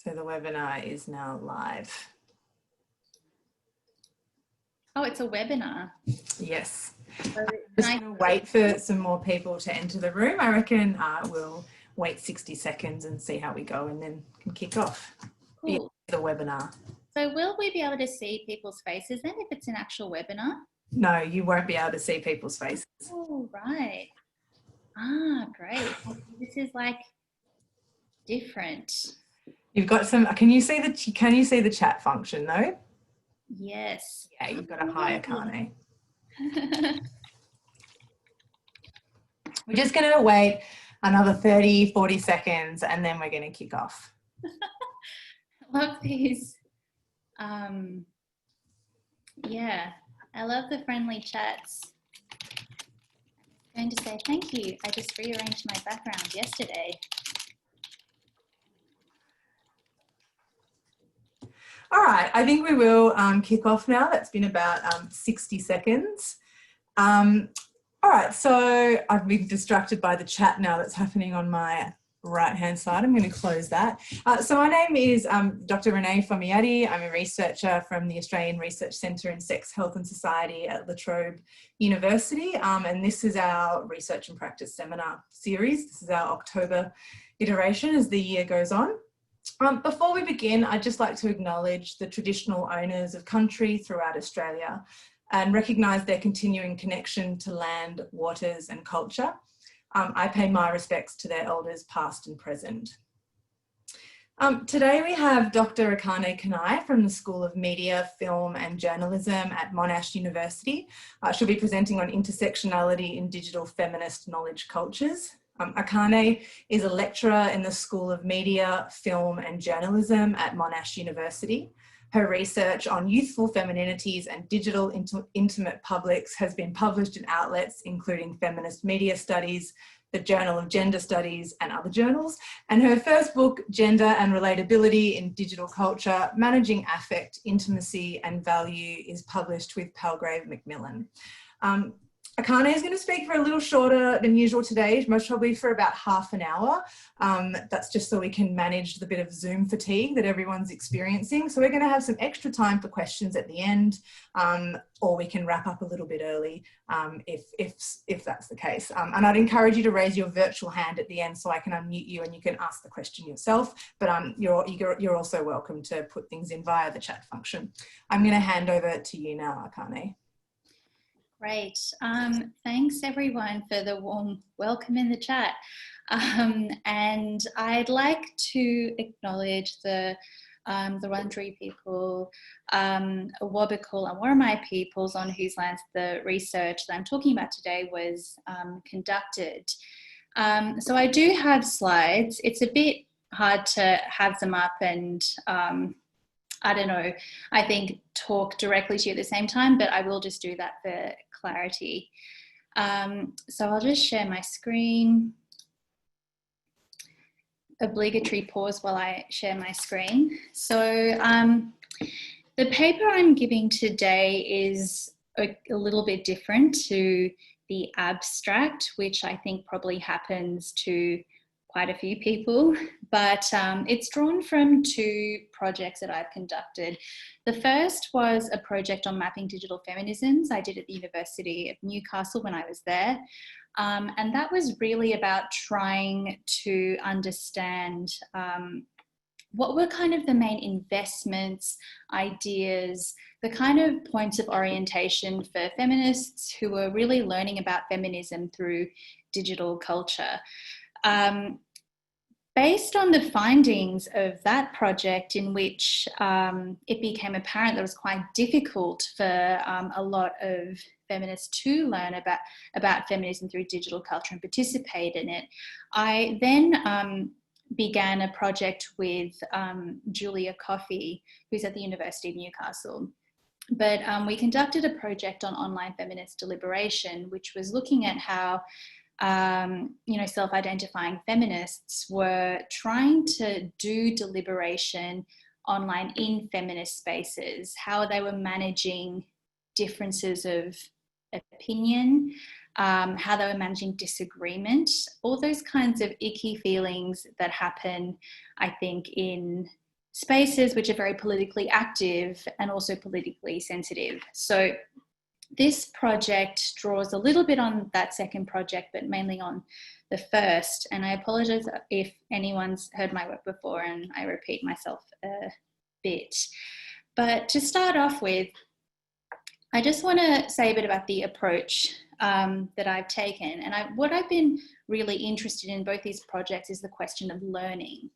So the webinar is now live. Oh, it's a webinar. Yes. So Just going to wait for some more people to enter the room. I reckon we'll wait 60 seconds and see how we go and then can kick off cool. The webinar. So will we be able to see people's faces then if it's an actual webinar? No, you won't be able to see people's faces. Oh, right. Ah, great. This is like different. You've got some, can you see the chat function though? Yes. Yeah, you've got a hi Akane. We're just going to wait another 30, 40 seconds and then we're going to kick off. I love these. Yeah, I love the friendly chats. I'm going to say thank you. I just rearranged my background yesterday. All right, I think we will kick off now. That's been about 60 seconds. All right, so I've been distracted by the chat now that's happening on my right-hand side. I'm going to close that. So my name is Dr. Renee Fomiati. I'm a researcher from the Australian Research Centre in Sex, Health and Society at La Trobe University. And this is our Research and Practice Seminar series. This is our October iteration as the year goes on. Before we begin, I'd just like to acknowledge the traditional owners of country throughout Australia and recognise their continuing connection to land, waters and culture. I pay my respects to their elders past and present. Today we have Dr. Akane Kanai from the School of Media, Film and Journalism at Monash University. She'll be presenting on intersectionality in digital feminist knowledge cultures. Akane is a lecturer in the School of Media, Film and Journalism at Monash University. Her research on youthful femininities and digital intimate publics has been published in outlets including Feminist Media Studies, the Journal of Gender Studies and other journals. And her first book, Gender and Relatability in Digital Culture, Managing Affect, Intimacy and Value, is published with Palgrave Macmillan. Akane is going to speak for a little shorter than usual today, most probably for about half an hour. That's just so we can manage the bit of Zoom fatigue that everyone's experiencing. So we're going to have some extra time for questions at the end, or we can wrap up a little bit early if that's the case. And I'd encourage you to raise your virtual hand at the end so I can unmute you and you can ask the question yourself. But you're also welcome to put things in via the chat function. I'm going to hand over to you now, Akane. Great. Thanks everyone for the warm welcome in the chat. And I'd like to acknowledge the Wurundjeri people, Awabakal and Worimi peoples on whose lands the research that I'm talking about today was conducted. So I do have slides. It's a bit hard to have them up and I don't know, I think talk directly to you at the same time, but I will just do that for clarity. So I'll just share my screen. Obligatory pause while I share my screen. So the paper I'm giving today is a little bit different to the abstract, which I think probably happens to quite a few people, but it's drawn from two projects that I've conducted. The first was a project on mapping digital feminisms I did at the University of Newcastle when I was there. And that was really about trying to understand what were kind of the main investments, ideas, the kind of points of orientation for feminists who were really learning about feminism through digital culture. Based on the findings of that project, in which it became apparent that it was quite difficult for a lot of feminists to learn about feminism through digital culture and participate in it, I then began a project with Julia Coffey, who's at the University of Newcastle. But we conducted a project on online feminist deliberation, which was looking at how self-identifying feminists were trying to do deliberation online in feminist spaces, how they were managing differences of opinion, how they were managing disagreement, all those kinds of icky feelings that happen, I think, in spaces which are very politically active and also politically sensitive. So this project draws a little bit on that second project, but mainly on the first. And I apologize if anyone's heard my work before and I repeat myself a bit. But to start off with, I just want to say a bit about the approach that I've taken. And what I've been really interested in both these projects is the question of learning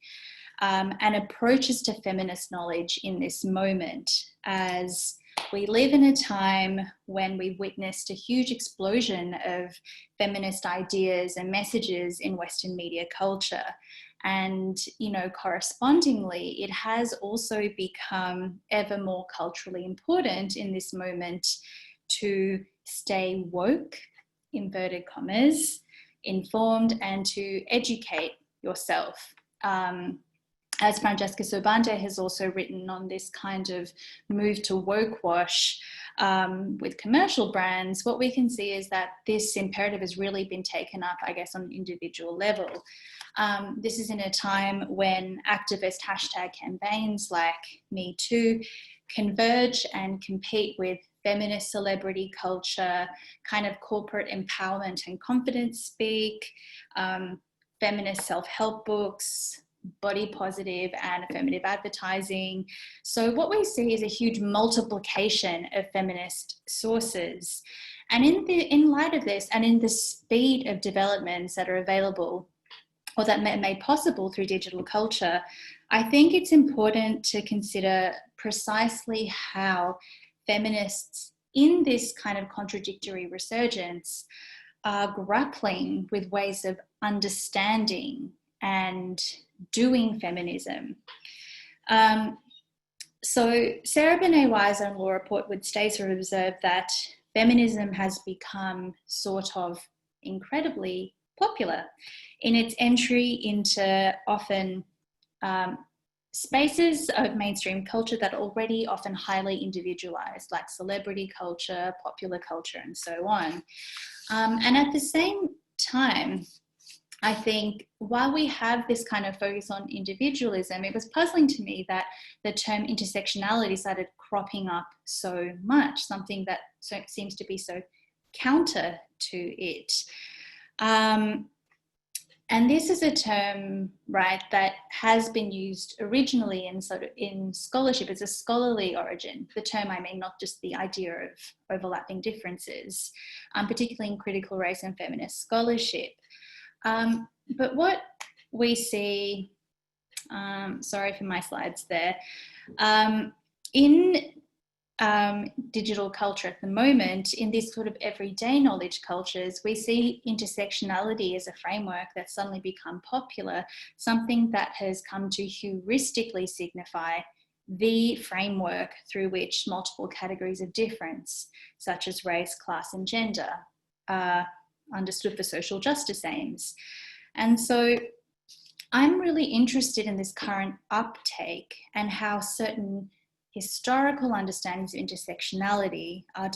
and approaches to feminist knowledge in this moment, as we live in a time when we've witnessed a huge explosion of feminist ideas and messages in Western media culture. And, you know, correspondingly, it has also become ever more culturally important in this moment to stay woke, inverted commas, informed, and to educate yourself. As Francesca Sobante has also written on this kind of move to woke wash with commercial brands, what we can see is that this imperative has really been taken up, I guess, on an individual level. This is in a time when activist hashtag campaigns like Me Too converge and compete with feminist celebrity culture, kind of corporate empowerment and confidence speak, feminist self-help books, body positive and affirmative advertising. So what we see is a huge multiplication of feminist sources. And in light of this, and in the speed of developments that are available or that are made possible through digital culture, I think it's important to consider precisely how feminists in this kind of contradictory resurgence are grappling with ways of understanding and doing feminism. So Sarah Benet-Weiser and Laura Portwood Stacer observed that feminism has become sort of incredibly popular in its entry into often spaces of mainstream culture that are already often highly individualized, like celebrity culture, popular culture, and so on. And at the same time, I think while we have this kind of focus on individualism, it was puzzling to me that the term intersectionality started cropping up so much, something that seems to be so counter to it. And this is a term, right, that has been used originally in scholarship as a scholarly origin. The term, I mean, not just the idea of overlapping differences, particularly in critical race and feminist scholarship. But what we see, sorry for my slides there, in digital culture at the moment, in these sort of everyday knowledge cultures, we see intersectionality as a framework that's suddenly become popular, something that has come to heuristically signify the framework through which multiple categories of difference, such as race, class, and gender, are understood for social justice aims. And so I'm really interested in this current uptake and how certain historical understandings of intersectionality are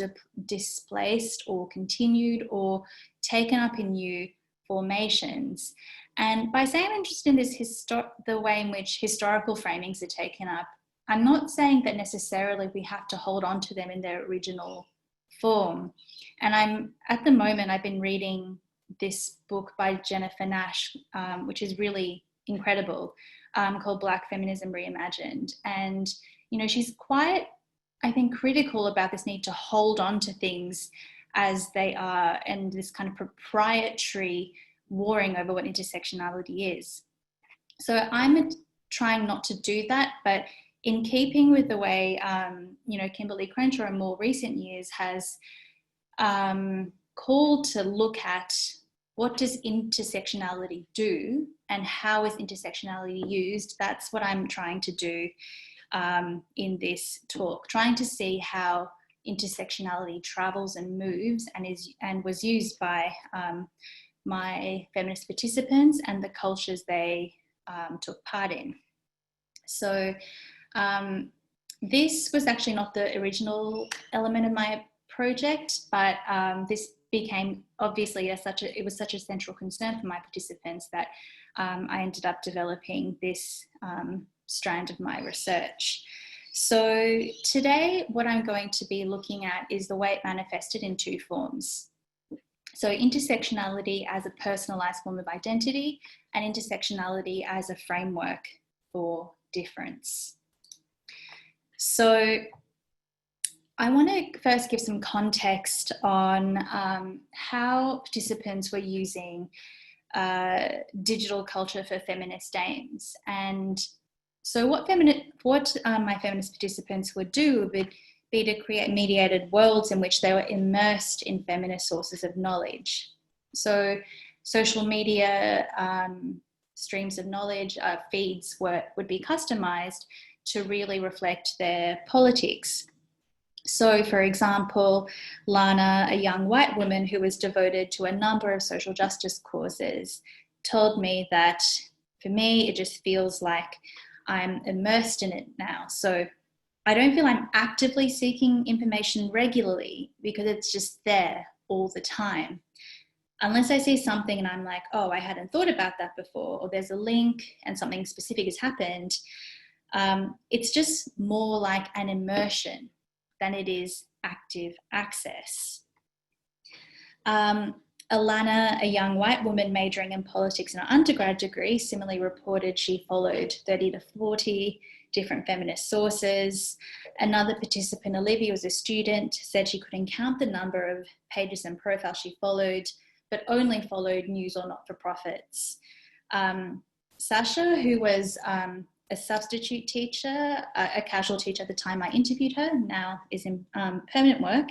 displaced or continued or taken up in new formations. And by saying I'm interested in this the way in which historical framings are taken up, I'm not saying that necessarily we have to hold on to them in their original form. And at the moment, I've been reading this book by Jennifer Nash, which is really incredible, called Black Feminism Reimagined. And, you know, she's quite, I think, critical about this need to hold on to things as they are and this kind of proprietary warring over what intersectionality is. So I'm trying not to do that, but in keeping with the way, you know, Kimberly Crenshaw in more recent years has called to look at what does intersectionality do and how is intersectionality used. That's what I'm trying to do in this talk, trying to see how intersectionality travels and moves and was used by my feminist participants and the cultures they took part in. So this was actually not the original element of my project, but this became obviously it was such a central concern for my participants that I ended up developing this strand of my research. So today, what I'm going to be looking at is the way it manifested in two forms. So intersectionality as a personalized form of identity, and intersectionality as a framework for difference. So I want to first give some context on how participants were using digital culture for feminist aims. And so what my feminist participants would do would be to create mediated worlds in which they were immersed in feminist sources of knowledge. So social media streams of knowledge, feeds would be customized to really reflect their politics. So, for example, Lana, a young white woman who was devoted to a number of social justice causes, told me that for me, it just feels like I'm immersed in it now. So I don't feel I'm actively seeking information regularly because it's just there all the time. Unless I see something and I'm like, oh, I hadn't thought about that before, or there's a link and something specific has happened, it's just more like an immersion than it is active access. Alana, a young white woman majoring in politics in her undergrad degree, similarly reported she followed 30 to 40 different feminist sources. Another participant, Olivia, was a student, said she couldn't count the number of pages and profiles she followed, but only followed news or not-for-profits. Sasha, who was a substitute teacher, a casual teacher at the time I interviewed her, now is in permanent work,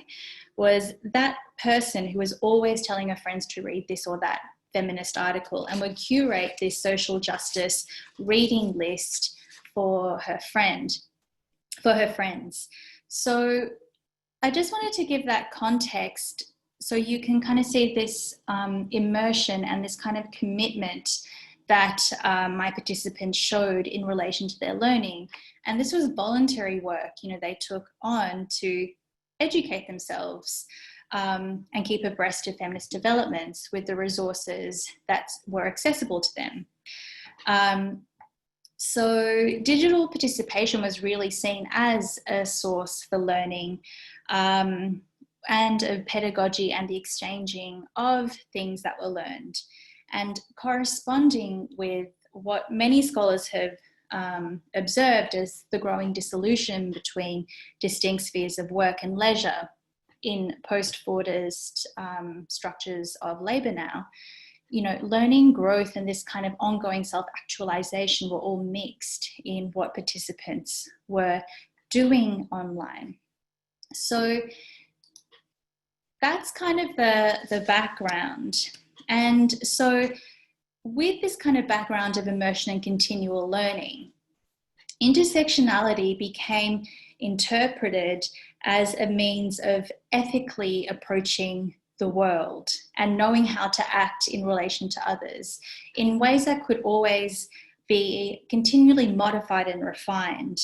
was that person who was always telling her friends to read this or that feminist article and would curate this social justice reading list for her friends. So I just wanted to give that context so you can kind of see this immersion and this kind of commitment that my participants showed in relation to their learning. And this was voluntary work, they took on to educate themselves and keep abreast of feminist developments with the resources that were accessible to them. So digital participation was really seen as a source for learning and of pedagogy and the exchanging of things that were learned. And corresponding with what many scholars have observed as the growing dissolution between distinct spheres of work and leisure in post-Fordist structures of labour now, learning, growth, and this kind of ongoing self-actualization were all mixed in what participants were doing online. So that's kind of the background. And so with this kind of background of immersion and continual learning, intersectionality became interpreted as a means of ethically approaching the world and knowing how to act in relation to others in ways that could always be continually modified and refined.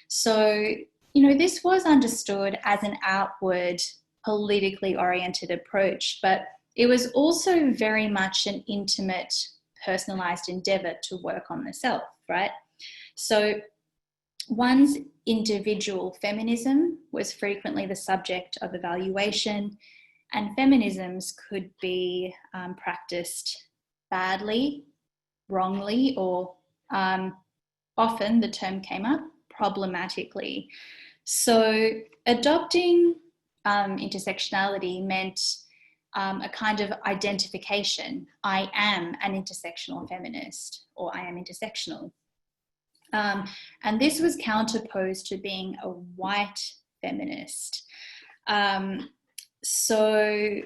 So, this was understood as an outward, politically oriented approach, but it was also very much an intimate, personalized endeavor to work on the self, right? So one's individual feminism was frequently the subject of evaluation, and feminisms could be practiced badly, wrongly, or often the term came up, problematically. So adopting intersectionality meant a kind of identification. I am an intersectional feminist, or I am intersectional. And this was counterposed to being a white feminist. So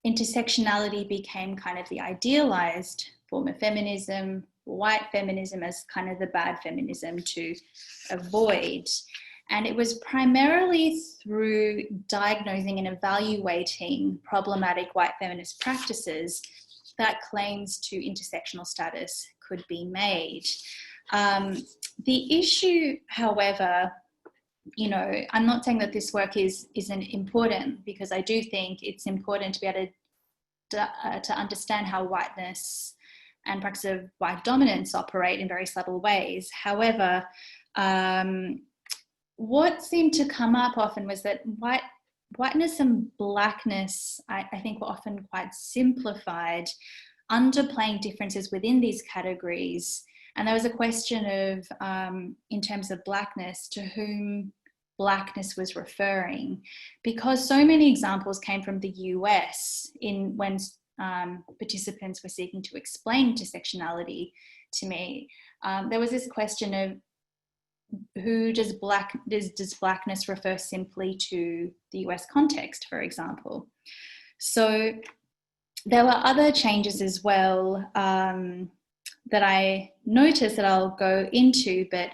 intersectionality became kind of the idealized form of feminism, white feminism as kind of the bad feminism to avoid. And it was primarily through diagnosing and evaluating problematic white feminist practices that claims to intersectional status could be made. The issue, however, I'm not saying that this work isn't important, because I do think it's important to be able to understand how whiteness and practice of white dominance operate in very subtle ways. However, what seemed to come up often was that whiteness and blackness, I think, were often quite simplified, underplaying differences within these categories. And there was a question of, in terms of blackness, to whom blackness was referring, because so many examples came from the US when participants were seeking to explain intersectionality to me. There was this question of, does blackness refer simply to the US context, for example? So there were other changes as well that I noticed that I'll go into, but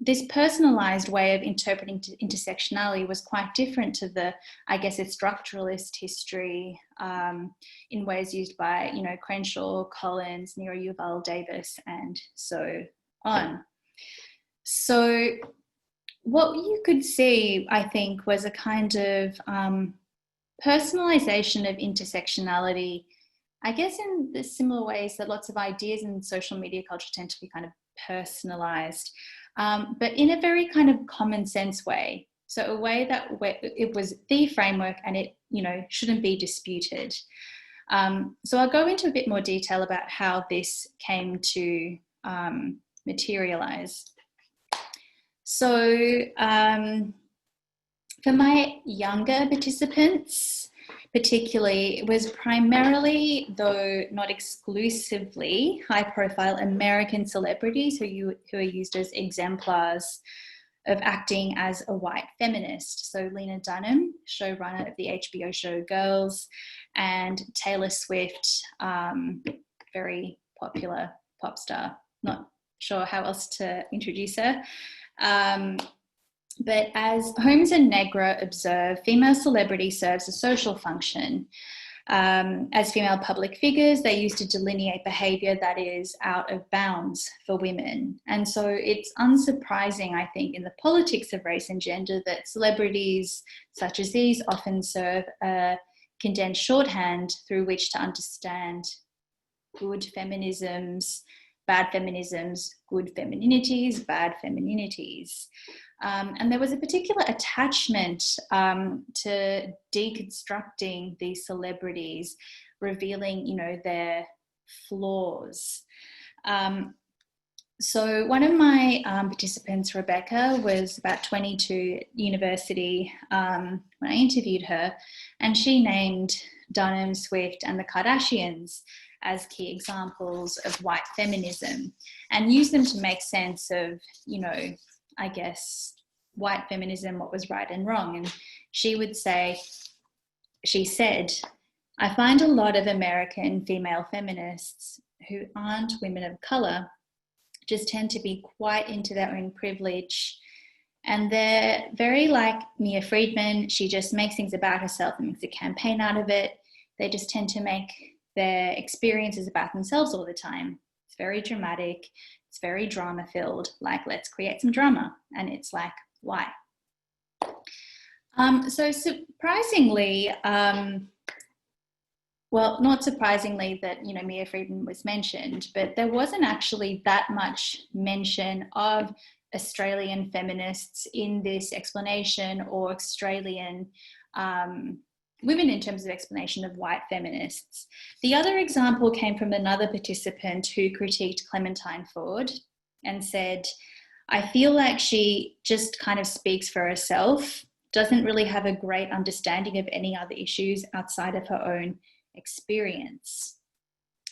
this personalized way of interpreting intersectionality was quite different to the, I guess, its structuralist history in ways used by, Crenshaw, Collins, Nero Yuval Davis, and so on. So what you could see, I think, was a kind of personalization of intersectionality, I guess in the similar ways that lots of ideas in social media culture tend to be kind of personalized, but in a very kind of common sense way. So a way that it was the framework and it, shouldn't be disputed. So I'll go into a bit more detail about how this came to materialize. So for my younger participants, particularly, it was primarily, though not exclusively, high-profile American celebrities who are used as exemplars of acting as a white feminist. So Lena Dunham, showrunner of the HBO show Girls, and Taylor Swift, very popular pop star. Not sure how else to introduce her. But as Holmes and Negra observe, female celebrity serves a social function. As female public figures, they used to delineate behaviour that is out of bounds for women. And so it's unsurprising, I think, in the politics of race and gender that celebrities such as these often serve a condensed shorthand through which to understand good feminisms, bad feminisms, good femininities, bad femininities. And there was a particular attachment to deconstructing these celebrities, revealing, their flaws. So one of my participants, Rebecca, was about 22 at university when I interviewed her, and she named Dunham, Swift, and the Kardashians as key examples of white feminism, and used them to make sense of, I guess, white feminism, what was right and wrong. And she said, I find a lot of American female feminists who aren't women of colour just tend to be quite into their own privilege. And they're very like Mia Friedman. She just makes things about herself and makes a campaign out of it. They just tend to make their experiences about themselves all the time. It's very dramatic. It's very drama filled. Like, let's create some drama. And it's like, why? So surprisingly, well, not surprisingly that, Mia Friedman was mentioned, but there wasn't actually that much mention of Australian feminists in this explanation, or Australian women in terms of explanation of white feminists. The other example came from another participant who critiqued Clementine Ford and said, I feel like she just kind of speaks for herself, doesn't really have a great understanding of any other issues outside of her own experience.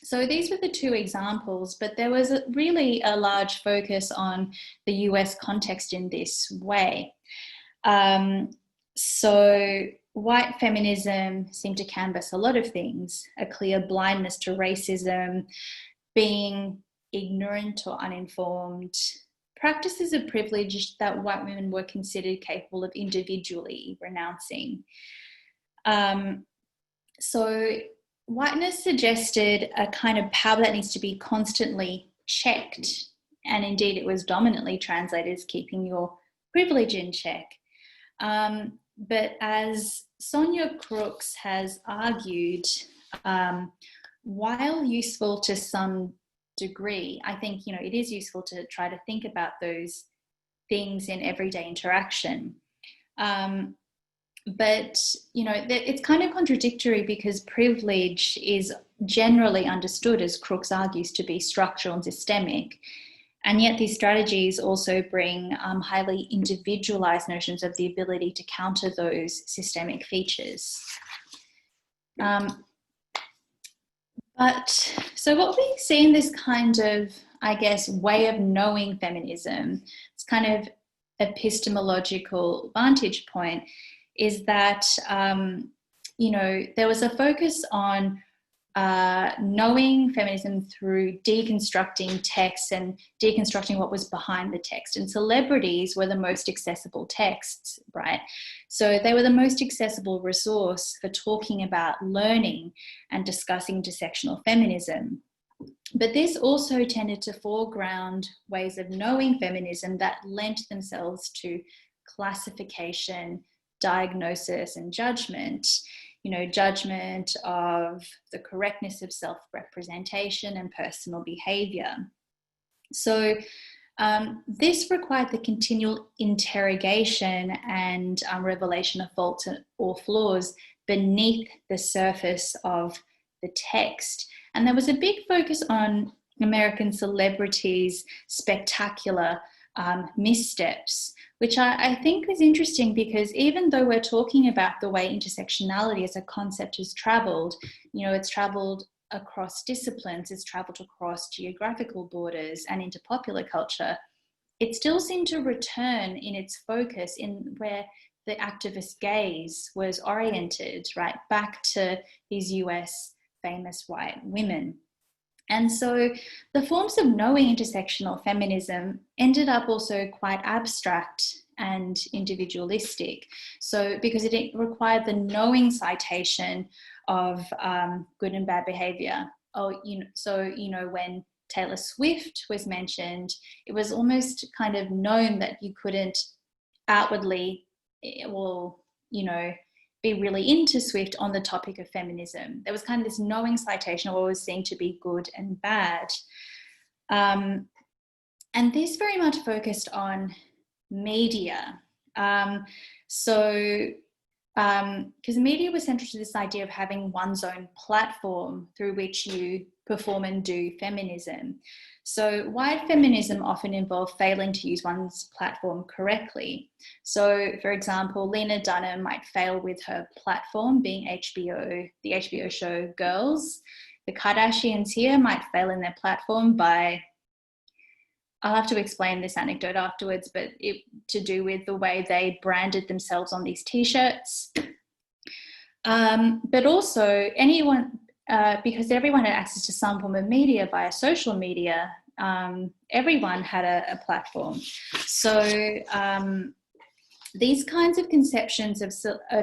So these were the two examples, but there was really a large focus on the US context in this way. So white feminism seemed to canvass a lot of things: a clear blindness to racism, being ignorant or uninformed, practices of privilege that white women were considered capable of individually renouncing. So whiteness suggested a kind of power that needs to be constantly checked, and indeed it was dominantly translated as keeping your privilege in check. But as Sonia Crooks has argued, while useful to some degree, I think, it is useful to try to think about those things in everyday interaction. But, it's kind of contradictory because privilege is generally understood, as Crooks argues, to be structural and systemic. And yet these strategies also bring highly individualized notions of the ability to counter those systemic features. So what we see in this kind of, I guess, way of knowing feminism, it's kind of epistemological vantage point, is that, there was a focus on knowing feminism through deconstructing texts and deconstructing what was behind the text. And celebrities were the most accessible texts, right? So they were the most accessible resource for talking about learning and discussing intersectional feminism. But this also tended to foreground ways of knowing feminism that lent themselves to classification, diagnosis, and judgment. Judgment of the correctness of self-representation and personal behaviour. So this required the continual interrogation and revelation of faults or flaws beneath the surface of the text. And there was a big focus on American celebrities' spectacular missteps, which I think is interesting because even though we're talking about the way intersectionality as a concept has travelled, it's travelled across disciplines, it's travelled across geographical borders and into popular culture, it still seemed to return in its focus in where the activist gaze was oriented, right, back to these US famous white women. And so the forms of knowing intersectional feminism ended up also quite abstract and individualistic. So because it required the knowing citation of good and bad behavior. When Taylor Swift was mentioned, it was almost kind of known that you couldn't outwardly, be really into Swift on the topic of feminism. There was kind of this knowing citation of what was seen to be good and bad. And this very much focused on media. Because media was central to this idea of having one's own platform through which you perform and do feminism. So white feminism often involved failing to use one's platform correctly. So, for example, Lena Dunham might fail with her platform being the HBO show Girls. The Kardashians here might fail in their platform by, I'll have to explain this anecdote afterwards, but to do with the way they branded themselves on these t-shirts. But also anyone, because everyone had access to some form of media via social media, everyone had a platform. So these kinds of conceptions of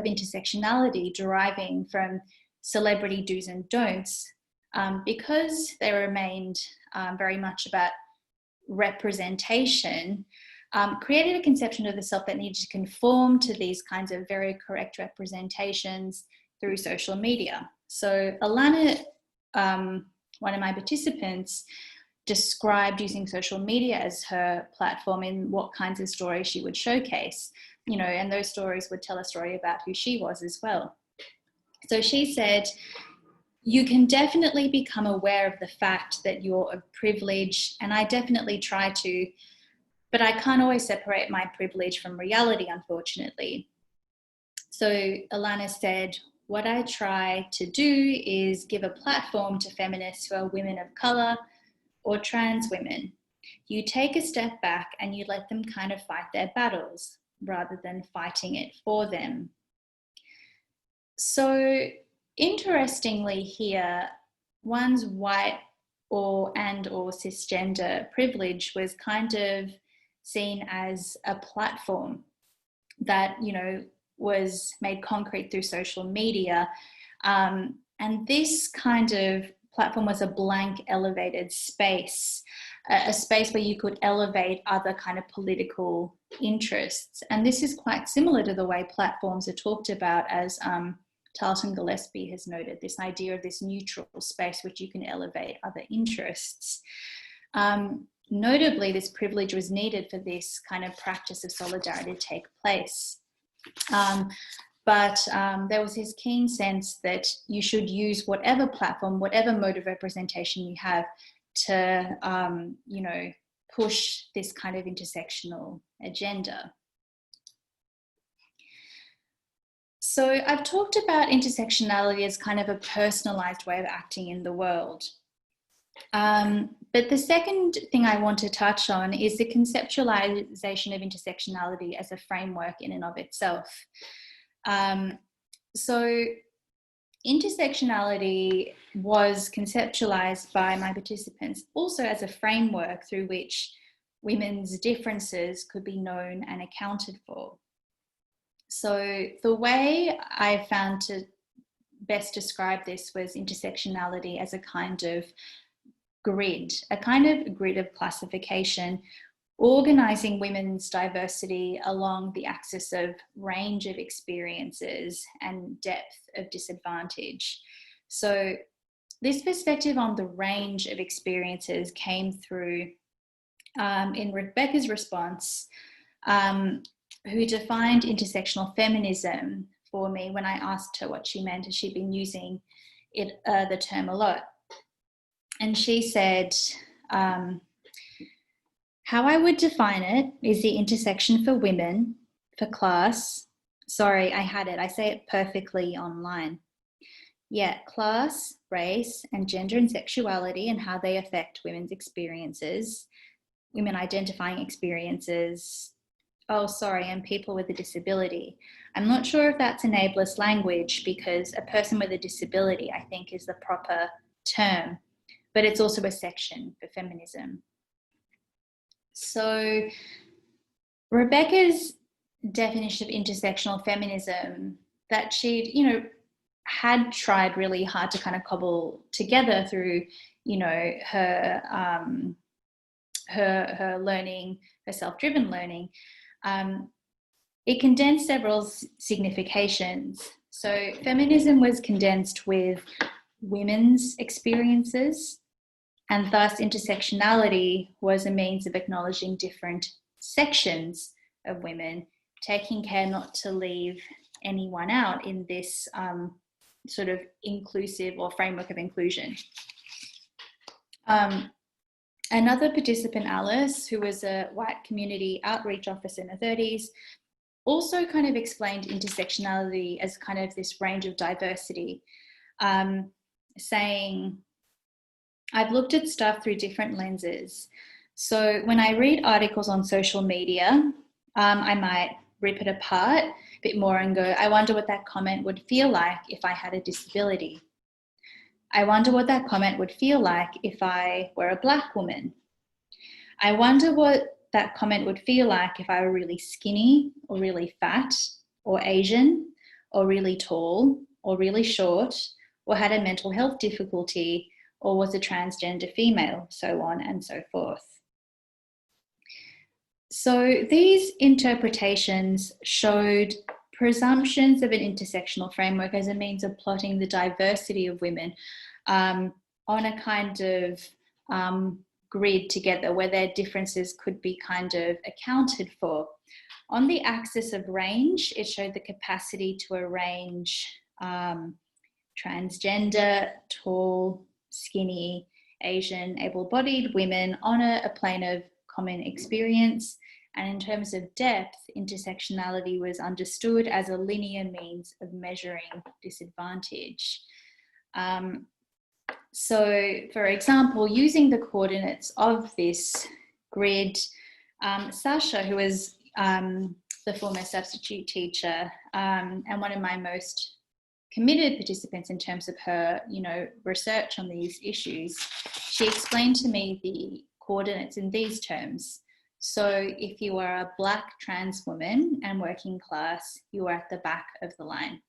intersectionality deriving from celebrity do's and don'ts, because they remained very much about representation, created a conception of the self that needed to conform to these kinds of very correct representations through social media. So Alana, one of my participants, described using social media as her platform in what kinds of stories she would showcase, and those stories would tell a story about who she was as well. So she said, you can definitely become aware of the fact that you're of privilege, and I definitely try to, but I can't always separate my privilege from reality, unfortunately. So Alana said, what I try to do is give a platform to feminists who are women of colour or trans women. You take a step back and you let them kind of fight their battles rather than fighting it for them. So interestingly here, one's white or cisgender privilege was kind of seen as a platform that, was made concrete through social media. And this kind of platform was a blank, elevated space, a space where you could elevate other kind of political interests. And this is quite similar to the way platforms are talked about as Tarleton Gillespie has noted, this idea of this neutral space which you can elevate other interests. Notably, this privilege was needed for this kind of practice of solidarity to take place. But there was this keen sense that you should use whatever platform, whatever mode of representation you have to, you know, push this kind of intersectional agenda. So I've talked about intersectionality as kind of a personalized way of acting in the world. But the second thing I want to touch on is the conceptualization of intersectionality as a framework in and of itself. So intersectionality was conceptualized by my participants also as a framework through which women's differences could be known and accounted for. So the way I found to best describe this was intersectionality as a kind of grid of classification, organising women's diversity along the axis of range of experiences and depth of disadvantage. So this perspective on the range of experiences came through in Rebecca's response, who defined intersectional feminism for me when I asked her what she meant, as she'd been using it, the term a lot. And she said, how I would define it is the intersection for women, for class. Sorry, I had it. I say it perfectly online. Yeah, class, race, and gender and sexuality and how they affect women's experiences, women identifying experiences. Oh, sorry, and people with a disability. I'm not sure if that's an ableist language because a person with a disability, I think, is the proper term, but it's also a section for feminism. So Rebecca's definition of intersectional feminism that she'd, you know, had tried really hard to kind of cobble together through, you know, her learning, her self-driven learning, it condensed several significations. So feminism was condensed with women's experiences, and thus intersectionality was a means of acknowledging different sections of women, taking care not to leave anyone out in this sort of inclusive or framework of inclusion. Another participant, Alice, who was a white community outreach officer in the 30s, also kind of explained intersectionality as kind of this range of diversity, saying, I've looked at stuff through different lenses. So when I read articles on social media, I might rip it apart a bit more and go, I wonder what that comment would feel like if I had a disability. I wonder what that comment would feel like if I were a Black woman. I wonder what that comment would feel like if I were really skinny or really fat or Asian or really tall or really short or had a mental health difficulty or was a transgender female, so on and so forth. So these interpretations showed presumptions of an intersectional framework as a means of plotting the diversity of women on a kind of grid together where their differences could be kind of accounted for. On the axis of range, it showed the capacity to arrange transgender, tall, skinny, Asian, able-bodied women on a plane of common experience. And in terms of depth, intersectionality was understood as a linear means of measuring disadvantage. So, for example, using the coordinates of this grid, Sasha, who was the former substitute teacher and one of my most committed participants in terms of her, you know, research on these issues, she explained to me the coordinates in these terms. So if you are a Black trans woman and working class, you are at the back of the line.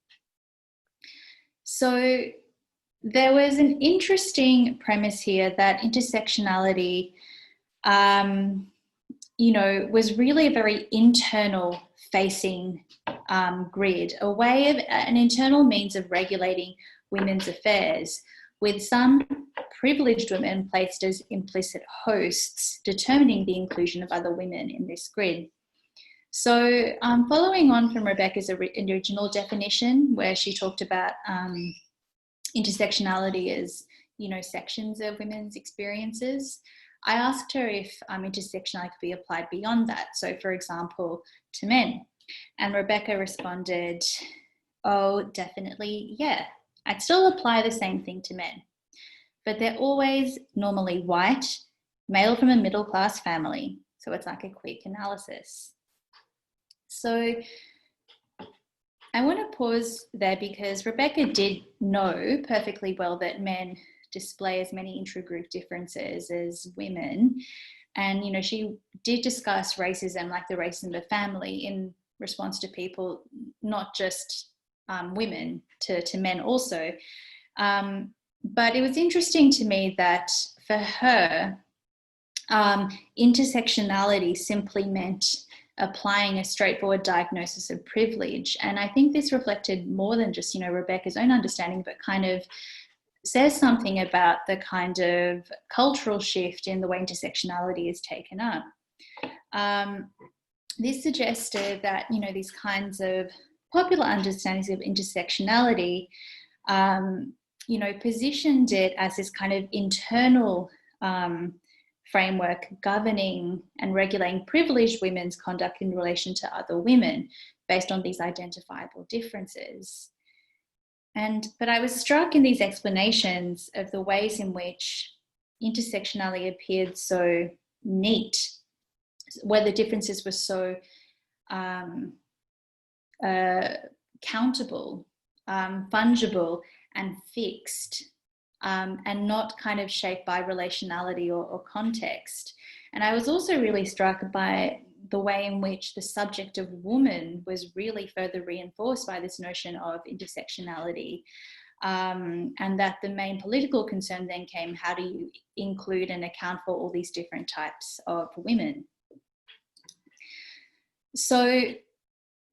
So there was an interesting premise here that intersectionality, you know, was really a very internal facing grid, an internal means of regulating women's affairs, with some privileged women placed as implicit hosts, determining the inclusion of other women in this grid. So following on from Rebecca's original definition, where she talked about intersectionality as, sections of women's experiences, I asked her if intersectionality could be applied beyond that. So, for example, to men. And Rebecca responded, oh, definitely, yeah. I'd still apply the same thing to men. But they're always normally white, male from a middle-class family. So it's like a quick analysis. So I want to pause there because Rebecca did know perfectly well that men display as many intragroup differences as women. And, she did discuss racism, like the racism of the family, in response to people, not just women, to men also. But it was interesting to me that for her, intersectionality simply meant applying a straightforward diagnosis of privilege. And I think this reflected more than just, Rebecca's own understanding, but kind of says something about the kind of cultural shift in the way intersectionality is taken up. This suggested that, these kinds of popular understandings of intersectionality, positioned it as this kind of internal framework governing and regulating privileged women's conduct in relation to other women based on these identifiable differences. But I was struck in these explanations of the ways in which intersectionality appeared so neat, where the differences were so countable, fungible and fixed, and not kind of shaped by relationality or context. And I was also really struck by the way in which the subject of woman was really further reinforced by this notion of intersectionality, and that the main political concern then came, how do you include and account for all these different types of women? So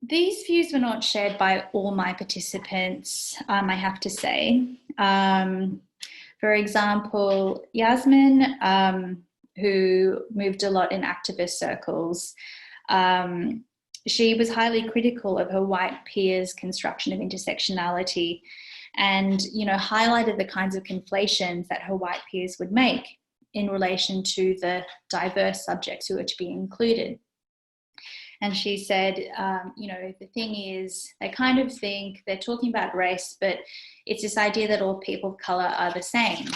these views were not shared by all my participants, I have to say. For example, Yasmin, who moved a lot in activist circles, she was highly critical of her white peers' construction of intersectionality and, highlighted the kinds of conflations that her white peers would make in relation to the diverse subjects who were to be included. And she said, the thing is, they kind of think they're talking about race, but it's this idea that all people of colour are the same.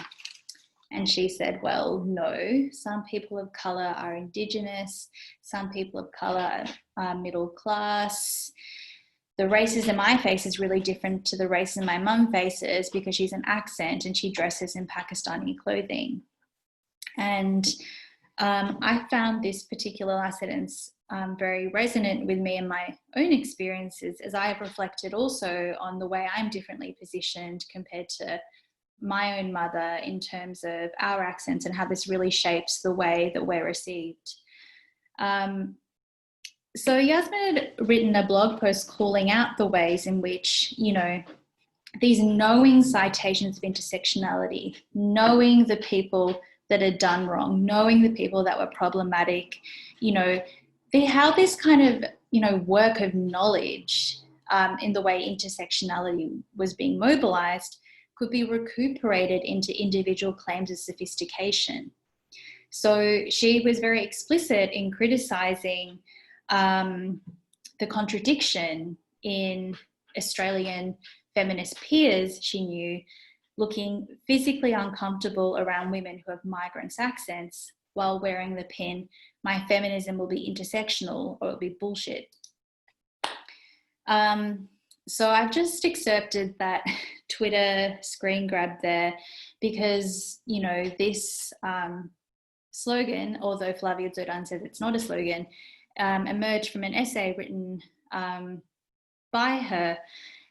And she said, well, no, some people of colour are Indigenous, some people of colour are middle class. The racism I face is really different to the racism my mum faces because she's an accent and she dresses in Pakistani clothing. And I found this particular sentence very resonant with me and my own experiences, as I have reflected also on the way I'm differently positioned compared to my own mother in terms of our accents and how this really shapes the way that we're received. So Yasmin had written a blog post calling out the ways in which, these knowing citations of intersectionality, knowing the people that had done wrong, knowing the people that were problematic, how this kind of, work of knowledge in the way intersectionality was being mobilized could be recuperated into individual claims of sophistication. So she was very explicit in criticizing the contradiction in Australian feminist peers she knew looking physically uncomfortable around women who have migrants' accents while wearing the pin, "My feminism will be intersectional or it'll be bullshit." So I've just excerpted that Twitter screen grab there because, this slogan, although Flavia Zodan says it's not a slogan, emerged from an essay written by her.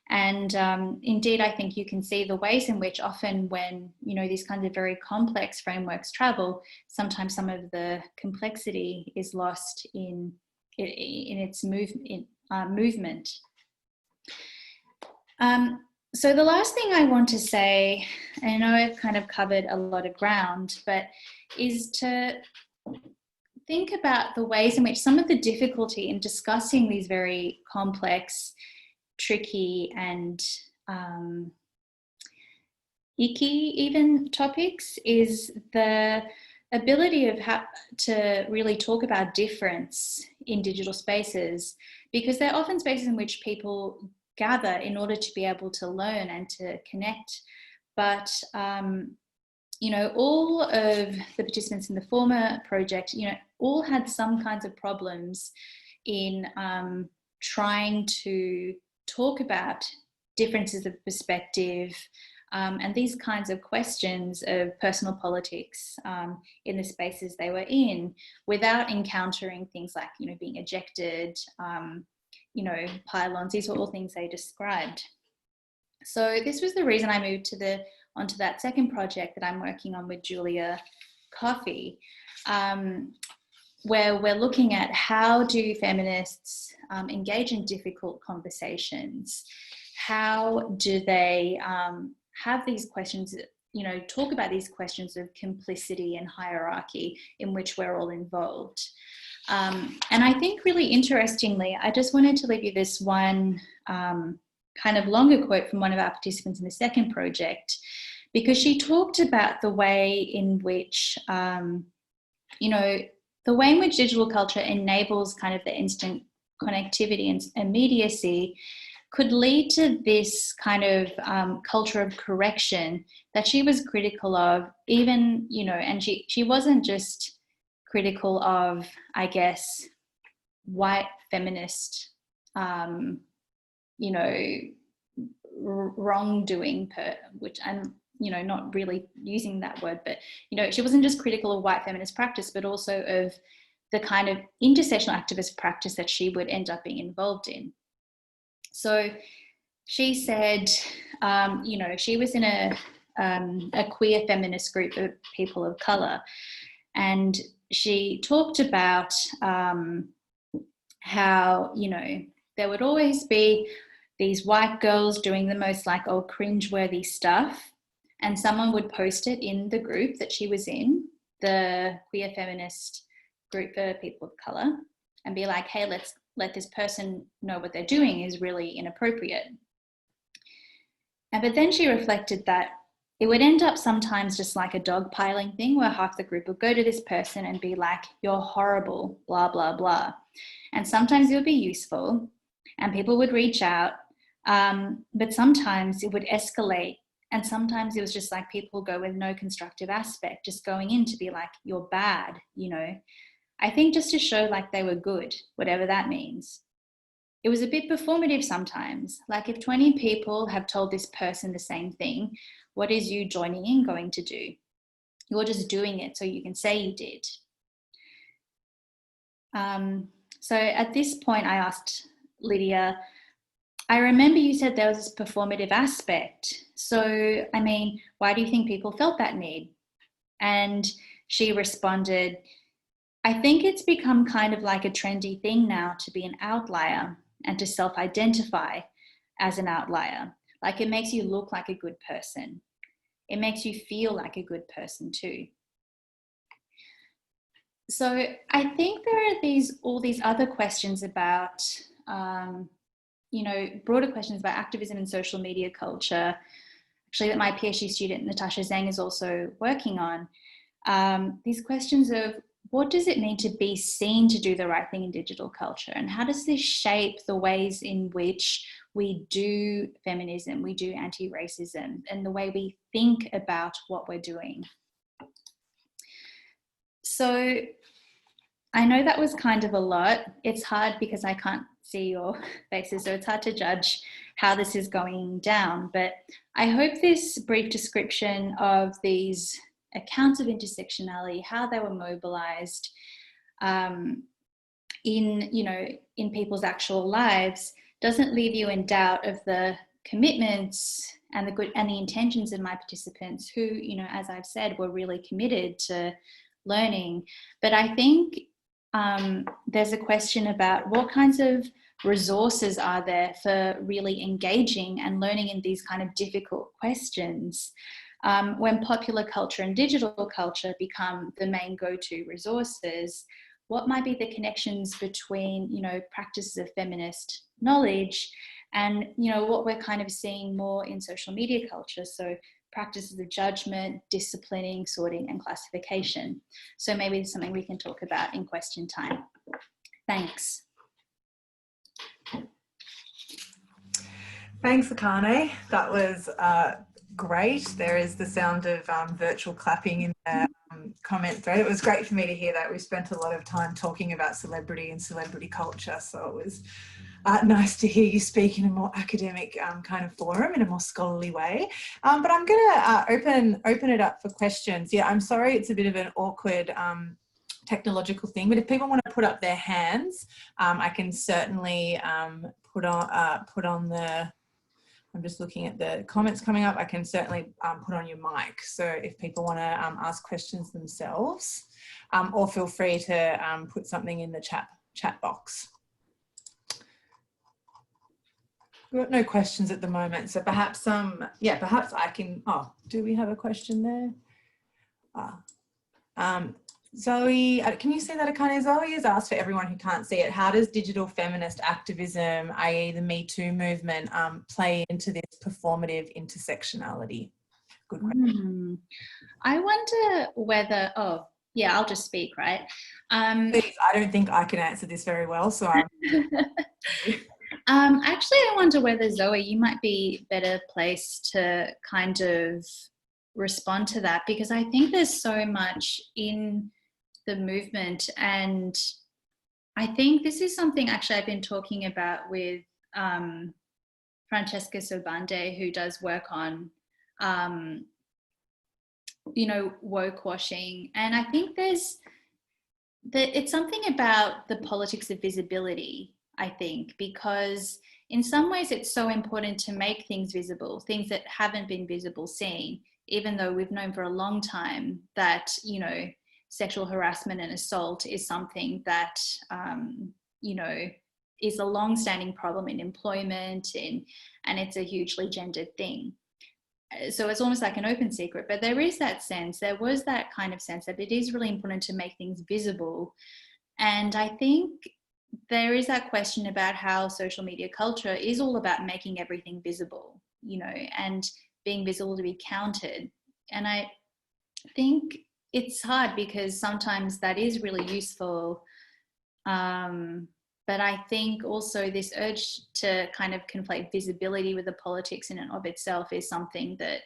And indeed, I think you can see the ways in which often when, these kinds of very complex frameworks travel, sometimes some of the complexity is lost in its movement. So the last thing I want to say, and I know I've kind of covered a lot of ground, but is to think about the ways in which some of the difficulty in discussing these very complex, tricky, and icky even topics is the ability of how to really talk about difference in digital spaces, because they're often spaces in which people gather in order to be able to learn and to connect. But you know, all of the participants in the former project, you know, all had some kinds of problems in trying to talk about differences of perspective and these kinds of questions of personal politics in the spaces they were in, without encountering things like, you know, being ejected, you know, pylons. These were all things they described. So this was the reason I moved onto that second project that I'm working on with Julia Coffey, where we're looking at how do feminists engage in difficult conversations? How do they have these questions, you know, talk about these questions of complicity and hierarchy in which we're all involved? And I think really interestingly, I just wanted to leave you this one kind of longer quote from one of our participants in the second project, because she talked about the way in which, you know, the way in which digital culture enables kind of the instant connectivity and immediacy could lead to this kind of culture of correction that she was critical of, even, you know, and she wasn't just critical of, I guess, white feminist, you know, wrongdoing, which I'm, you know, not really using that word, but, you know, she wasn't just critical of white feminist practice, but also of the kind of intersectional activist practice that she would end up being involved in. So she said, you know, she was in a queer feminist group of people of colour, and she talked about how, you know, there would always be these white girls doing the most like old cringeworthy stuff, and someone would post it in the group that she was in, the queer feminist group for people of colour, and be like, hey, let's let this person know what they're doing is really inappropriate. But then she reflected that it would end up sometimes just like a dogpiling thing, where half the group would go to this person and be like, you're horrible, blah, blah, blah. And sometimes it would be useful and people would reach out, but sometimes it would escalate. And sometimes it was just like people go with no constructive aspect, just going in to be like, you're bad, you know. I think just to show like they were good, whatever that means. It was a bit performative sometimes. Like if 20 people have told this person the same thing, what is you joining in going to do? You're just doing it so you can say you did. So at this point I asked Lydia, I remember you said there was this performative aspect. So, I mean, why do you think people felt that need? And she responded, I think it's become kind of like a trendy thing now to be an outlier and to self-identify as an outlier. Like it makes you look like a good person. It makes you feel like a good person too. So I think there are all these other questions about, you know, broader questions about activism and social media culture, actually that my PhD student Natasha Zhang is also working on. These questions of what does it mean to be seen to do the right thing in digital culture? And how does this shape the ways in which we do feminism, we do anti-racism, and the way we think about what we're doing? So I know that was kind of a lot. It's hard because I can't see your faces, so it's hard to judge how this is going down. But I hope this brief description of these accounts of intersectionality, how they were mobilized in people's actual lives, doesn't leave you in doubt of the commitments and the good and the intentions of my participants who, you know, as I've said, were really committed to learning. But I think there's a question about what kinds of resources are there for really engaging and learning in these kind of difficult questions? When popular culture and digital culture become the main go-to resources, what might be the connections between, you know, practices of feminist knowledge and, you know, what we're kind of seeing more in social media culture? So practices of judgment, disciplining, sorting, and classification. So maybe it's something we can talk about in question time. Thanks. Thanks, Akane. That was great. There is the sound of virtual clapping in the comment thread. It was great for me to hear that. We spent a lot of time talking about celebrity and celebrity culture, so it was nice to hear you speak in a more academic kind of forum, in a more scholarly way. But I'm going to open it up for questions. Yeah, I'm sorry it's a bit of an awkward technological thing, but if people want to put up their hands, I can certainly put on the, I'm just looking at the comments coming up, I can certainly put on your mic. So if people want to ask questions themselves, or feel free to put something in the chat box. We've got no questions at the moment, so perhaps yeah, perhaps I can, oh, do we have a question there? Zoe, can you see that, Akane? Zoe has asked, for everyone who can't see it, how does digital feminist activism, i.e. the Me Too movement, play into this performative intersectionality? Good question. I wonder whether, oh, yeah, I'll just speak, right? Please, I don't think I can answer this very well, so I'm... Actually, I wonder whether, Zoe, you might be better placed to kind of respond to that, because I think there's so much in the movement, and I think this is something actually I've been talking about with Francesca Sobande, who does work on you know, woke washing, and I think it's something about the politics of visibility, I think, because in some ways it's so important to make things visible, things that haven't been visible seen, even though we've known for a long time that, you know, sexual harassment and assault is something that, you know, is a long-standing problem in employment, and it's a hugely gendered thing. So it's almost like an open secret, but there is that sense, there was that kind of sense that it is really important to make things visible. And I think there is that question about how social media culture is all about making everything visible, you know, and being visible to be counted. And I think it's hard because sometimes that is really useful. But I think also this urge to kind of conflate visibility with the politics in and of itself is something that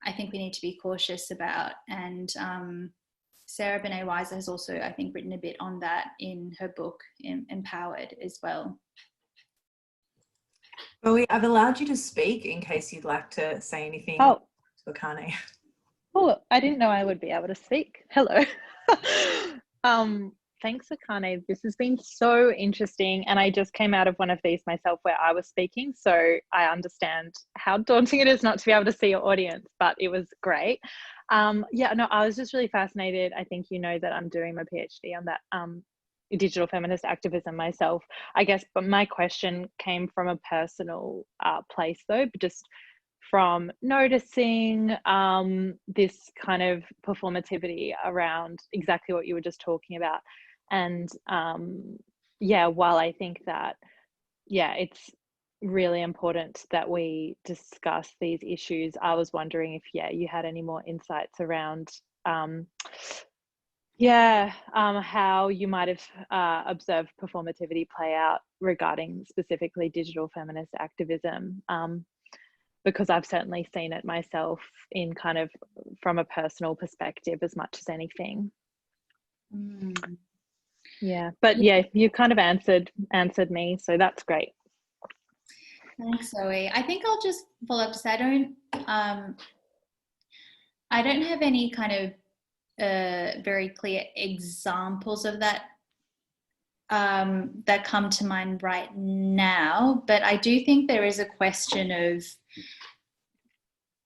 I think we need to be cautious about. And Sarah Benet-Weiser has also, I think, written a bit on that in her book, Empowered, as well. Well, I've allowed you to speak in case you'd like to say anything to Akane. Oh, I didn't know I would be able to speak. Hello. Thanks, Akane. This has been so interesting, and I just came out of one of these myself where I was speaking, so I understand how daunting it is not to be able to see your audience, but it was great. Yeah, no, I was just really fascinated. I think you know that I'm doing my PhD on that digital feminist activism myself, I guess, but my question came from a personal place though, but just from noticing this kind of performativity around exactly what you were just talking about. And yeah, while I think that, yeah, it's really important that we discuss these issues, I was wondering if, yeah, you had any more insights around how you might have observed performativity play out regarding specifically digital feminist activism. Because I've certainly seen it myself in kind of from a personal perspective as much as anything. Yeah, but yeah, you kind of answered me, so that's great. Thanks, Zoe. I think I'll just follow up to say I don't have any kind of very clear examples of that that come to mind right now, but I do think there is a question of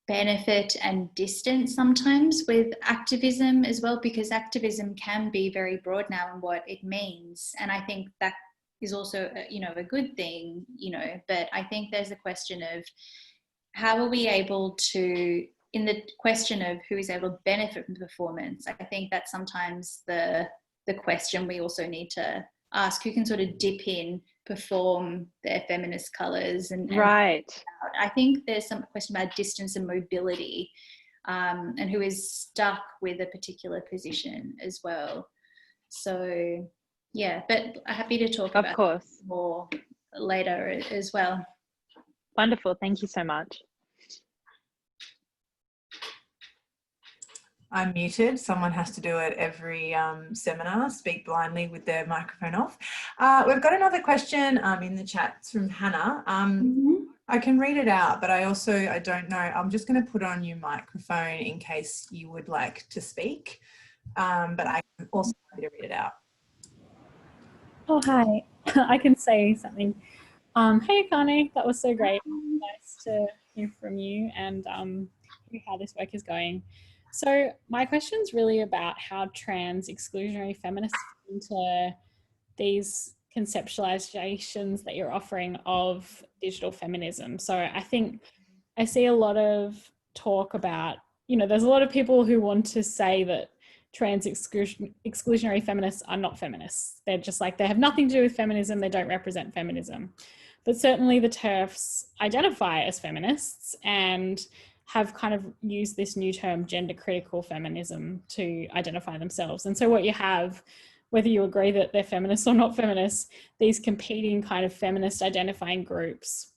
benefit and distance sometimes with activism as well, because activism can be very broad now in what it means, and I think that also, you know, a good thing, you know, but I think there's a question of how are we able to, in the question of who is able to benefit from the performance, I think that's sometimes the question we also need to ask, who can sort of dip in, perform their feminist colours, and right. I think there's some question about distance and mobility, and who is stuck with a particular position as well. So yeah, but I'm happy to talk about it more later as well. Wonderful, thank you so much. I'm muted. Someone has to do it every seminar, speak blindly with their microphone off. We've got another question in the chat. It's from Hannah. I can read it out, but I don't know. I'm just going to put on your microphone in case you would like to speak, but I'm also happy to read it out. Oh, hi. I can say something. Hey, Akane, that was so great. Nice to hear from you and hear how this work is going. So my question's really about how trans exclusionary feminists fit into these conceptualizations that you're offering of digital feminism. So I think I see a lot of talk about, you know, there's a lot of people who want to say that trans exclusionary feminists are not feminists. They're just like, they have nothing to do with feminism, they don't represent feminism. But certainly the TERFs identify as feminists and have kind of used this new term, gender critical feminism, to identify themselves. And so what you have, whether you agree that they're feminists or not feminists, these competing kind of feminist identifying groups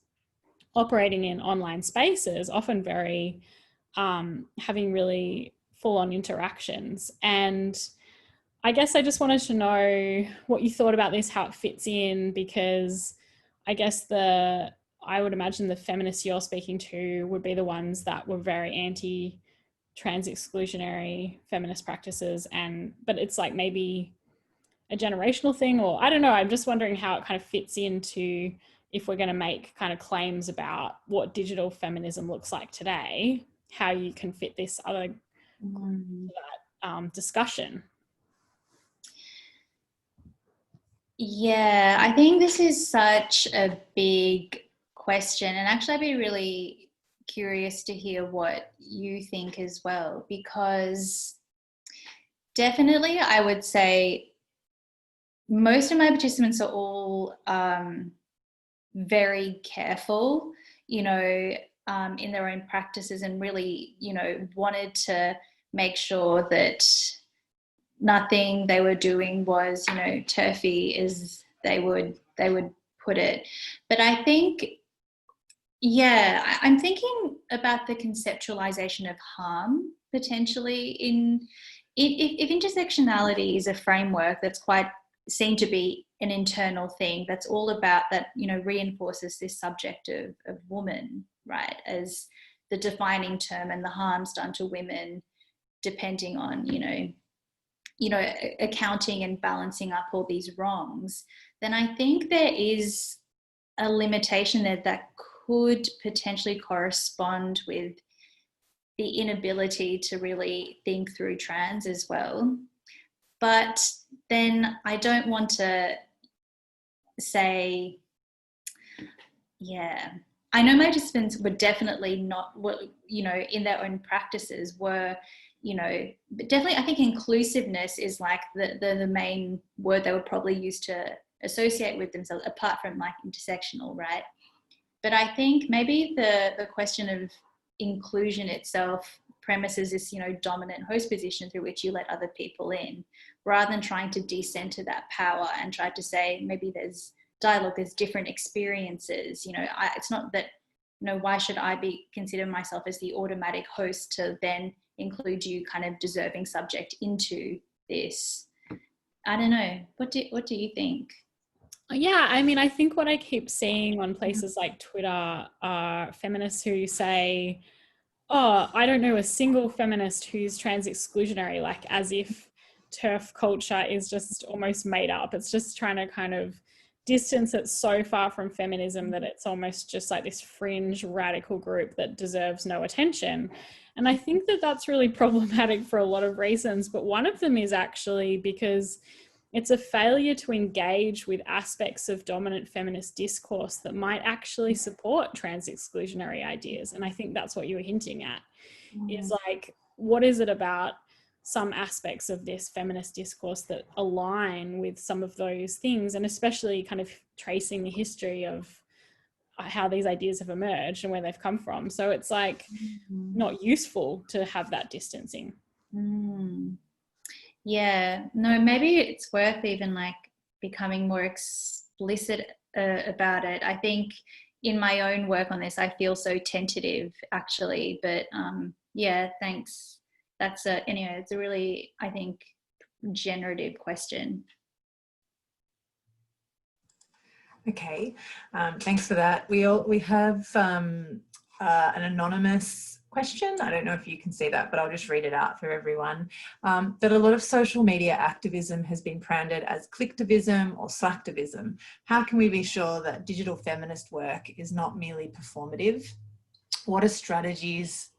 operating in online spaces, often very having really full-on interactions. And I guess I just wanted to know what you thought about this, how it fits in, because I guess I would imagine the feminists you're speaking to would be the ones that were very anti-trans exclusionary feminist practices, but it's like maybe a generational thing, or I don't know. I'm just wondering how it kind of fits into, if we're going to make kind of claims about what digital feminism looks like today, how you can fit this other discussion. Yeah, I think this is such a big question, and actually I'd be really curious to hear what you think as well, because definitely I would say most of my participants are all very careful, you know, in their own practices, and really, you know, wanted to make sure that nothing they were doing was, you know, turfy, as they would put it. But I think, yeah, I'm thinking about the conceptualization of harm potentially if intersectionality is a framework that's quite seen to be an internal thing, that's all about that, you know, reinforces this subject of woman, right, as the defining term, and the harms done to women depending on, you know, accounting and balancing up all these wrongs, then I think there is a limitation there that could potentially correspond with the inability to really think through trans as well. But then I don't want to say, yeah, I know my participants were definitely not, you know, in their own practices were, you know, but definitely I think inclusiveness is like the main word they would probably use to associate with themselves, apart from like intersectional, right? But I think maybe the question of inclusion itself premises this, you know, dominant host position through which you let other people in, rather than trying to decenter that power and try to say maybe there's dialogue, there's different experiences, you know, it's not that, you know, why should I consider myself as the automatic host to then include you kind of deserving subject into this? I don't know. What do you think? Yeah, I mean, I think what I keep seeing on places like Twitter are feminists who say, oh, I don't know a single feminist who's trans exclusionary, like as if TERF culture is just almost made up. It's just trying to kind of distance it so far from feminism that it's almost just like this fringe radical group that deserves no attention. And I think that that's really problematic for a lot of reasons, but one of them is actually because it's a failure to engage with aspects of dominant feminist discourse that might actually support trans exclusionary ideas. And I think that's what you were hinting at, is like, what is it about some aspects of this feminist discourse that align with some of those things, and especially kind of tracing the history of how these ideas have emerged and where they've come from. So it's like not useful to have that distancing. Yeah, no, maybe it's worth even like becoming more explicit about it. I think in my own work on this, I feel so tentative actually, but yeah, thanks. That's anyway, it's a really, I think, generative question. Okay, thanks for that. We have an anonymous question. I don't know if you can see that, but I'll just read it out for everyone. That a lot of social media activism has been branded as clicktivism or slacktivism. How can we be sure that digital feminist work is not merely performative? What are strategies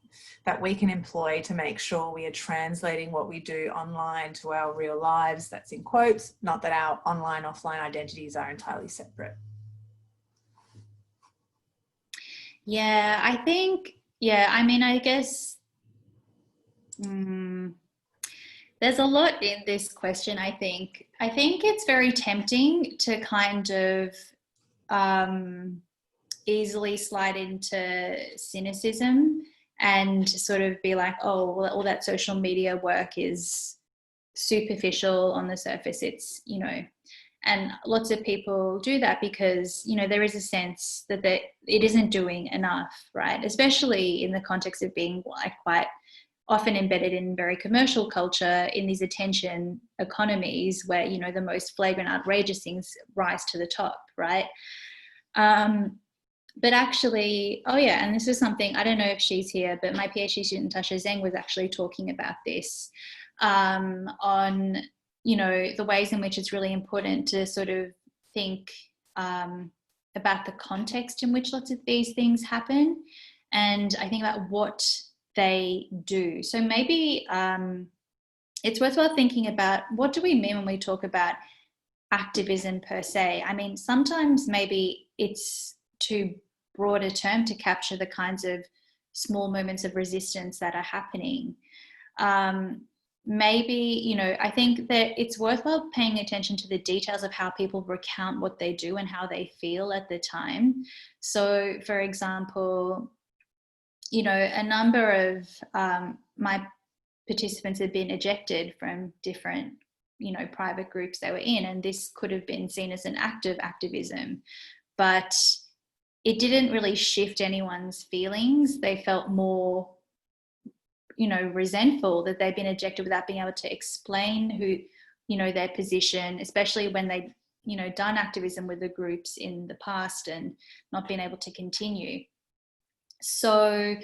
that we can employ to make sure we are translating what we do online to our real lives? That's in quotes, not that our online, offline identities are entirely separate. Yeah, I think, yeah, I mean, I guess there's a lot in this question, I think. I think it's very tempting to kind of easily slide into cynicism and sort of be like, oh, well, all that social media work is superficial on the surface. It's, you know, and lots of people do that because, you know, there is a sense that it isn't doing enough, right? Especially in the context of being like quite often embedded in very commercial culture, in these attention economies where, you know, the most flagrant, outrageous things rise to the top, right? But actually, oh yeah, and this is something, I don't know if she's here, but my PhD student Tasha Zeng was actually talking about this on, you know, the ways in which it's really important to sort of think about the context in which lots of these things happen, and I think about what they do. So maybe it's worthwhile thinking about, what do we mean when we talk about activism per se? I mean, sometimes maybe it's too broad a term to capture the kinds of small moments of resistance that are happening. Maybe, you know, I think that it's worthwhile paying attention to the details of how people recount what they do and how they feel at the time. So, for example, you know, a number of my participants had been ejected from different, you know, private groups they were in, and this could have been seen as an act of activism, but it didn't really shift anyone's feelings. They felt more, you know, resentful that they'd been ejected without being able to explain who, you know, their position, especially when they'd, you know, done activism with the groups in the past and not been able to continue. So,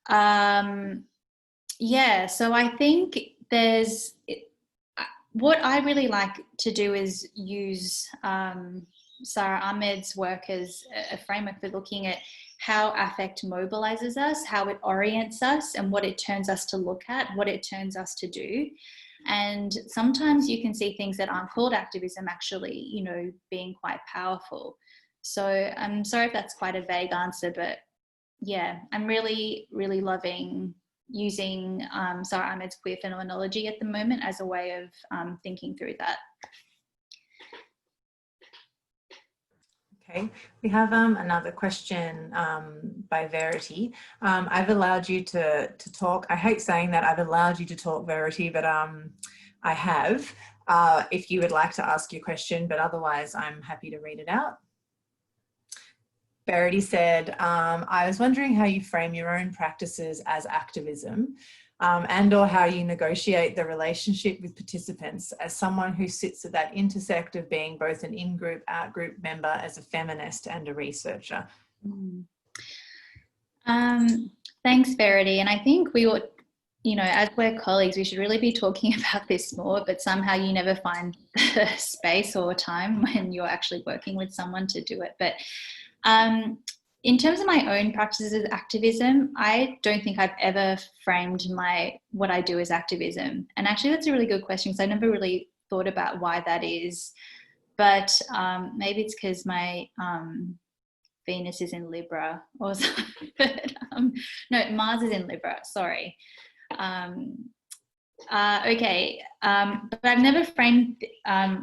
yeah, so I think there's, what I really like to do is use Sarah Ahmed's work as a framework for looking at how affect mobilizes us, how it orients us, and what it turns us to look at, what it turns us to do. And sometimes you can see things that aren't called activism actually, you know, being quite powerful. So I'm sorry if that's quite a vague answer, but yeah, I'm really, really loving using Sarah Ahmed's queer phenomenology at the moment as a way of thinking through that. Okay, we have another question by Verity. I've allowed you to talk. I hate saying that I've allowed you to talk, Verity, but I have. If you would like to ask your question, but otherwise I'm happy to read it out. Verity said, I was wondering how you frame your own practices as activism and or how you negotiate the relationship with participants as someone who sits at that intersect of being both an in-group, out-group member as a feminist and a researcher. Thanks, Verity. And I think we ought, you know, as we're colleagues, we should really be talking about this more, but somehow you never find the space or time when you're actually working with someone to do it. But in terms of my own practices as activism, I don't think I've ever framed what I do as activism. And actually that's a really good question, because I never really thought about why that is, but maybe it's because my Venus is in Libra or something. But, no, Mars is in Libra, sorry. Okay, but I've never framed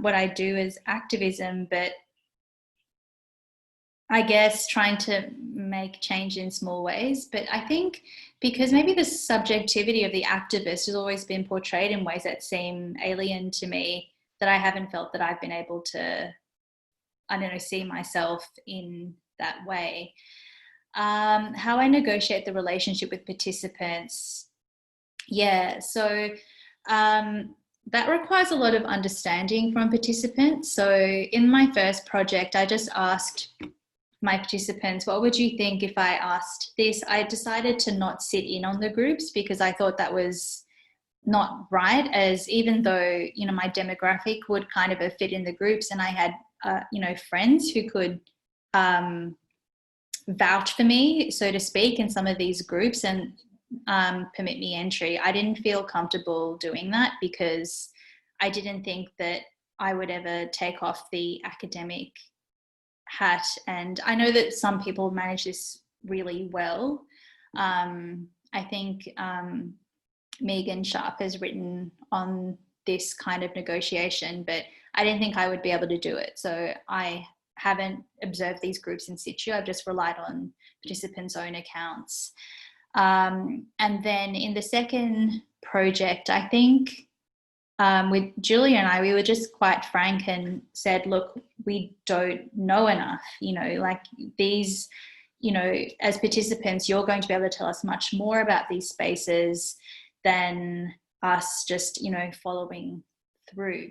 what I do as activism, but I guess trying to make change in small ways. But I think because maybe the subjectivity of the activist has always been portrayed in ways that seem alien to me, that I haven't felt that I've been able to, I don't know, see myself in that way. How I negotiate the relationship with participants. Yeah, so that requires a lot of understanding from participants. So in my first project, I just asked my participants, what would you think if I asked this? I decided to not sit in on the groups because I thought that was not right, as even though, you know, my demographic would kind of fit in the groups, and I had, you know, friends who could vouch for me, so to speak, in some of these groups and permit me entry. I didn't feel comfortable doing that because I didn't think that I would ever take off the academic hat. And I know that some people manage this really well. I think Megan Sharp has written on this kind of negotiation, but I didn't think I would be able to do it. So I haven't observed these groups in situ. I've just relied on participants' own accounts. And then in the second project, I think with Julia and I, we were just quite frank and said, look, we don't know enough, you know, like these, you know, as participants, you're going to be able to tell us much more about these spaces than us just, you know, following through.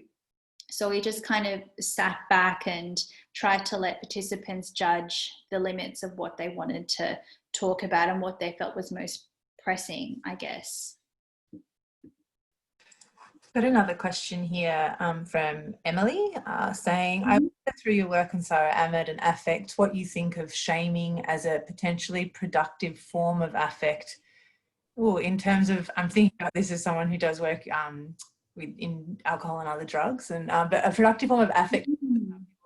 So we just kind of sat back and tried to let participants judge the limits of what they wanted to talk about and what they felt was most pressing, I guess. Got another question here from Emily saying, I wonder through your work on Sarah Ahmed and affect, what you think of shaming as a potentially productive form of affect. Oh, in terms of, I'm thinking about this as someone who does work in alcohol and other drugs, and but a productive form of affect.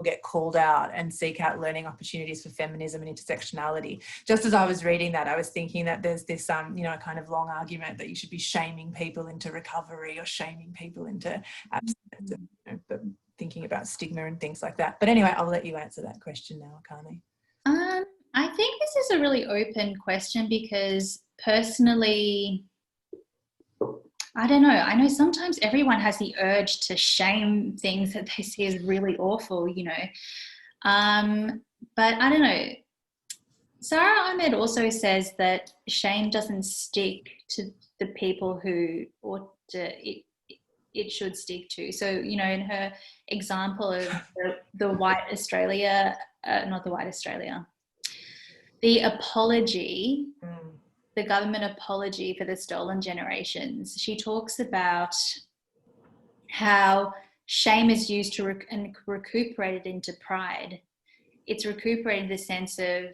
Get called out and seek out learning opportunities for feminism and intersectionality. Just as I was reading that, I was thinking that there's this, you know, kind of long argument that you should be shaming people into recovery or shaming people into abstinence, you know, but thinking about stigma and things like that. But anyway, I'll let you answer that question now, Akane. I think this is a really open question because personally, I don't know. I know sometimes everyone has the urge to shame things that they see as really awful, you know. But I don't know. Sarah Ahmed also says that shame doesn't stick to the people who ought to, it should stick to. So, you know, in her example of the white Australia, not the white Australia, the apology, the government apology for the stolen generations, she talks about how shame is used to recuperate it into pride. It's recuperated the sense of,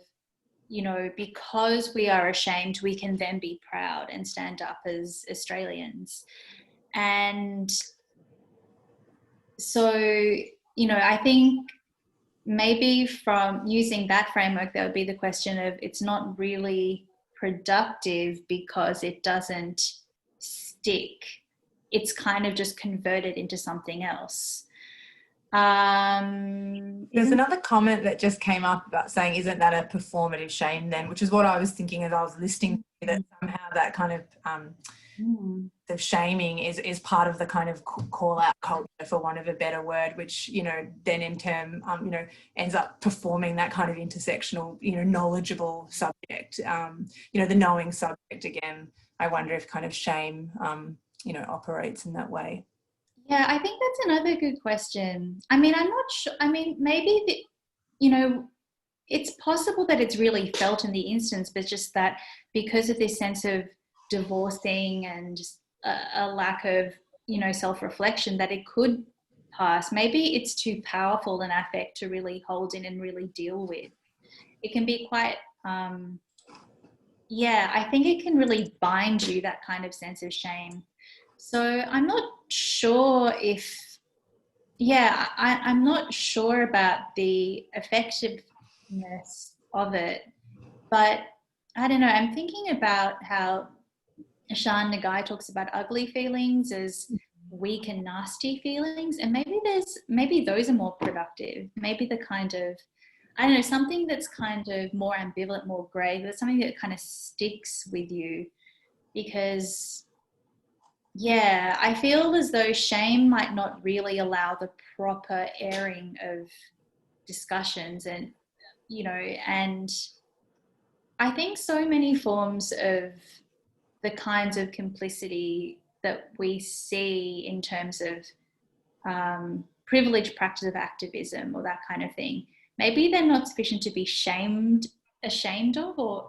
you know, because we are ashamed, we can then be proud and stand up as Australians. And so, you know, I think maybe from using that framework, that would be the question of, it's not really productive because it doesn't stick. It's kind of just converted into something else. There's another comment that just came up about saying, isn't that a performative shame then? Which is what I was thinking as I was listening to, that somehow that kind of the shaming is part of the kind of call out culture, for want of a better word, which, you know, then in turn, you know, ends up performing that kind of intersectional, you know, knowledgeable subject, you know, the knowing subject again. I wonder if kind of shame, you know, operates in that way. Yeah, I think that's another good question. I mean, I'm not sure. I mean, maybe, you know, it's possible that it's really felt in the instance, but just that because of this sense of divorcing and a lack of, you know, self-reflection, that it could pass. Maybe it's too powerful an affect to really hold in and really deal with. It can be quite, yeah, I think it can really bind you, that kind of sense of shame. So I'm not sure if yeah, I'm not sure about the effectiveness of it, but I don't know. I'm thinking about how Ashan Nagai talks about ugly feelings as weak and nasty feelings, and maybe those are more productive. Maybe the kind of, I don't know, something that's kind of more ambivalent, more grey, that's something that kind of sticks with you, because yeah, I feel as though shame might not really allow the proper airing of discussions, and and I think so many forms of the kinds of complicity that we see in terms of privileged practice of activism or that kind of thing, maybe they're not sufficient to be ashamed of, or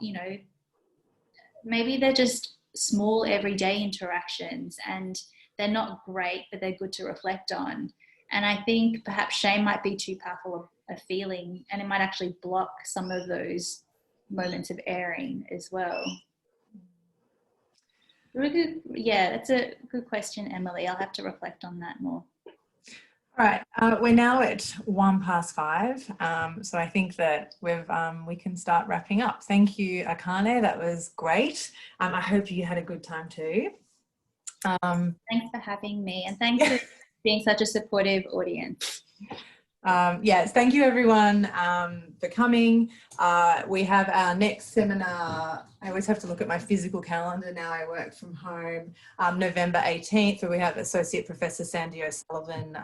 maybe they're just small everyday interactions and they're not great, but they're good to reflect on. And I think perhaps shame might be too powerful a feeling, and it might actually block some of those moments of airing as well. Yeah, that's a good question, Emily. I'll have to reflect on that more. All right, we're now at 5:01, so I think that we can start wrapping up. Thank you, Akane. That was great. I hope you had a good time too. Thanks for having me, and thanks for being such a supportive audience. Yes, thank you everyone for coming. We have our next seminar. I always have to look at my physical calendar now. I work from home. November 18th, where we have Associate Professor Sandy O'Sullivan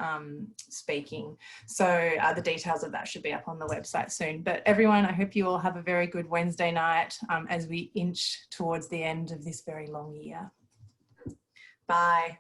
speaking. So the details of that should be up on the website soon. But everyone, I hope you all have a very good Wednesday night as we inch towards the end of this very long year. Bye.